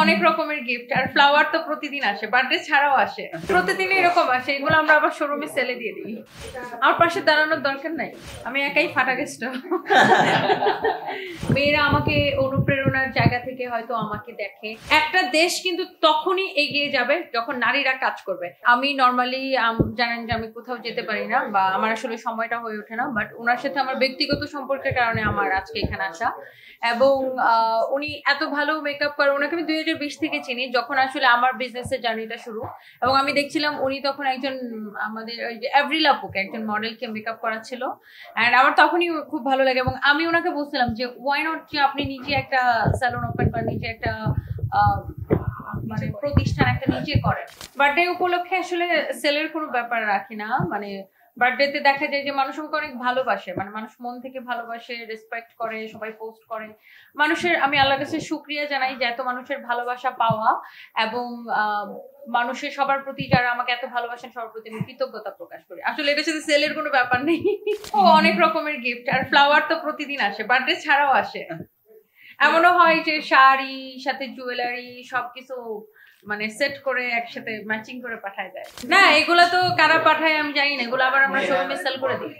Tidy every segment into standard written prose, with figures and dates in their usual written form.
অনেক রকমের গিফট আর ফ্লাওয়ার তো প্রতিদিন আসে, বার্থডে ছাড়াও আসে, প্রতিদিন এরকম আসে। এগুলো আমরা আবার শোরুমে সেলে দিয়ে দিই। আমার পাশে দাঁড়ানোর দরকার নাই, আমি একাই ফাটাকেষ্ট। মেয়েরা আমাকে অনুপ্রেরণার জায়গা থেকে হয়তো আমাকে দেখে। একটা দেশ কিন্তু তখনই এগিয়ে যাবে যখন নারীরা কাজ করবে। আমি নর্মালি জানেন যে আমি কোথাও যেতে পারি না বা আমার আসলে সময়টা হয়ে ওঠে না, বাট ওনার সাথে আমার ব্যক্তিগত সম্পর্কের কারণে আমার আজকে এখানে আসা। এবং উনি এত ভালো মেকআপ করে, ওনাকে আমি 2020 থেকে চিনি, যখন আসলে আমার বিজনেসের জার্নিটা শুরু। এবং আমি দেখছিলাম উনি তখন একজন আমাদের এভরিল আপুকে, একজন মডেলকে মেকআপ করাচ্ছিল, এন্ড আমার তখনই খুব ভালো লাগে। এবং আমি ওনাকে বলছিলাম যে ওয়াই নট যে আপনি নিজে একটা স্যালন ওপেন করেন, নিজে একটা মানে প্রতিষ্ঠান একটা নিজে করেন। বার্থডে উপলক্ষে আসলে সেলের কোনো ব্যাপার রাখি না, মানে বার্থডেতে দেখা যায় যে মানুষ আমাকে অনেক ভালোবাসে, মানে মানুষ মন থেকে ভালোবাসে, রেসপেক্ট করে, সবাই পোস্ট করে। মানুষের আমি আল্লাহর কাছে শুকরিয়া জানাই যে এত মানুষের ভালোবাসা পাওয়া, এবং মানুষের সবার প্রতি যারা আমাকে এত ভালোবাসেন সবার প্রতি আমি কৃতজ্ঞতা প্রকাশ করি। আসলে এটার সাথে সেলের কোনো ব্যাপার নেই। অনেক রকমের গিফট আর ফ্লাওয়ার তো প্রতিদিন আসে, বার্থডে ছাড়াও আসে। এমনও হয় যে শাড়ি সাথে জুয়েলারি সবকিছু মানে সেট করে একসাথে ম্যাচিং করে পাঠায় দেয়। না, এগুলা তো কারা পাঠায় আমি জানি না, এগুলো আবার আমরা শোরুমে সেল করে দিই।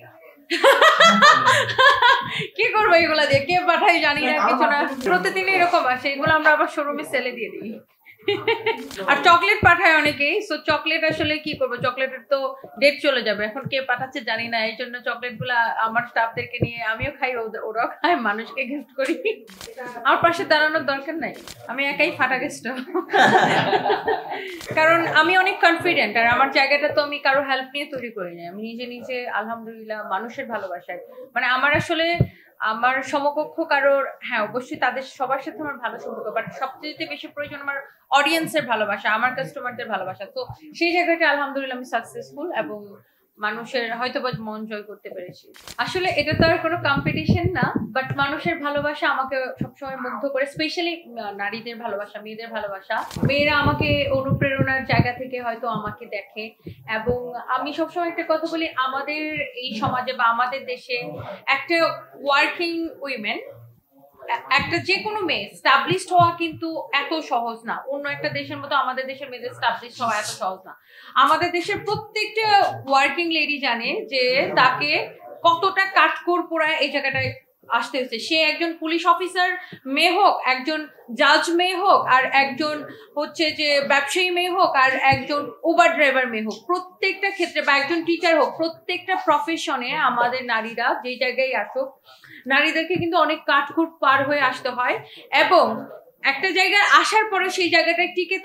কি করবো এগুলা দিয়ে, কে পাঠায় জানি না, কিছু না, প্রতিদিন এরকম আসে। এগুলো আমরা আবার শোরুমে সেলে দিয়ে দিই। আর চকলেট পাঠায় অনেকেই, সো চকলেট আসলে কি করবো, চকলেটের তো ডেট চলে যাবে, এখন কে পাঠাচ্ছে জানি না, এই জন্য চকলেট গুলা আমার স্টাফদেরকে নিয়ে আমিও খাই, ওরাও খায়, মানুষকে গিফট করি। আমার পাশে দাঁড়ানোর দরকার নাই, আমি একাই ফাটাকেষ্ট। কারণ আমি অনেক কনফিডেন্ট, আর আমার জায়গাটা তো আমি কারো হেল্প নিয়ে তৈরি করি না, আমি নিজে নিজে আলহামদুলিল্লাহ মানুষের ভালোবাসায়, মানে আমার আসলে আমার সমকক্ষ কারোর, হ্যাঁ অবশ্যই তাদের সবার সাথে আমার ভালো সম্পর্ক, বাট সবচেয়ে বেশি প্রয়োজন আমার অডিয়েন্সের ভালোবাসা, আমার কাস্টমারদের ভালোবাসা। তো সেই জায়গাটা আলহামদুলিল্লাহ আমি সাকসেসফুল এবং মানুষের হয়তো বা মন জয় করতে পেরেছি। আসলে এটা তো আর কোনো কম্পিটিশন না, বাট মানুষের ভালোবাসা আমাকে সবসময় মুগ্ধ করে, স্পেশালি নারীদের ভালোবাসা, মেয়েদের ভালোবাসা। মেয়েরা আমাকে অনুপ্রেরণার জায়গা থেকে হয়তো আমাকে দেখে। এবং আমি সবসময় একটা কথা বলি, আমাদের এই সমাজে বা আমাদের দেশে একটা ওয়ার্কিং উইমেন, একটা যে কোনো মেয়ে স্টাবলিশড হওয়া কিন্তু এত সহজ না। অন্য একটা দেশের মতো আমাদের দেশের মেয়েদের স্টাবলিশড হওয়া এত সহজ না। আমাদের দেশের প্রত্যেকটা ওয়ার্কিং লেডি জানে যে তাকে কতটা কাঠখড় পোড়ায় এই জায়গাটায় আসতে হচ্ছে। সে একজন পুলিশ অফিসার মেয়ে হোক, একজন জাজ মেয়ে হোক, আর একজন হচ্ছে যে ব্যবসায়ী মেয়ে হোক, আর একজন উবার ড্রাইভার মেয়ে হোক, প্রত্যেকটা ক্ষেত্রে, বা একজন টিচার হোক, প্রত্যেকটা প্রফেশনে আমাদের নারীরা যে জায়গায় আসুক, নারীদেরকে কিন্তু অনেক কাঠখড় পার হয়ে আসতে হয়। এবং একটা জায়গায় আসার পরে সেই জায়গাটায় টিকে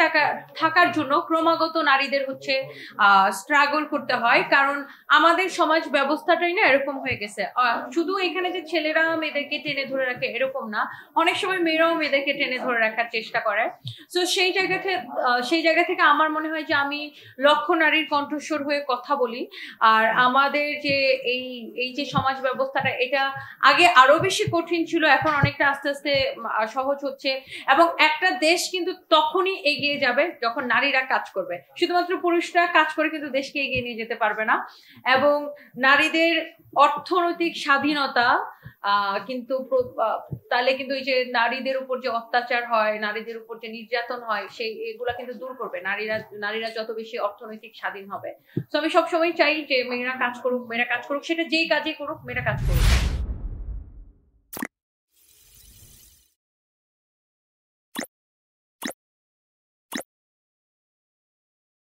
থাকার জন্য ক্রমাগত নারীদের হচ্ছে স্ট্রাগল করতে হয়। কারণ আমাদের সমাজ ব্যবস্থাটাই না এরকম হয়ে গেছে, শুধু এখানে যে ছেলেরা মেয়েদেরকে টেনে ধরে রাখে এরকম না, অনেক সময় মেয়েরাও মেয়েদেরকে টেনে ধরে রাখার চেষ্টা করে। তো সেই জায়গা থেকে আমার মনে হয় যে আমি লক্ষ নারীর কণ্ঠস্বর হয়ে কথা বলি। আর আমাদের যে এই যে সমাজ ব্যবস্থাটা, এটা আগে আরো বেশি কঠিন ছিল, এখন অনেকটা আস্তে আস্তে সহজ হচ্ছে। এবং একটা দেশ কিন্তু তখনই এগিয়ে যাবে যখন নারীরা কাজ করবে। শুধুমাত্র পুরুষরা কাজ করে কিন্তু দেশকে এগিয়ে নিয়ে যেতে পারবে না। এবং নারীদের অর্থনৈতিক স্বাধীনতা কিন্তু তাহলে কিন্তু এই যে নারীদের উপর যে অত্যাচার হয়, নারীদের উপর যে নির্যাতন হয়, সেই এগুলা কিন্তু দূর করবে নারীরা যত বেশি অর্থনৈতিক স্বাধীন হবে। তো আমি সবসময় চাই যে মেয়েরা কাজ করুক, সেটা যেই কাজে করুক, মেয়েরা কাজ করুক।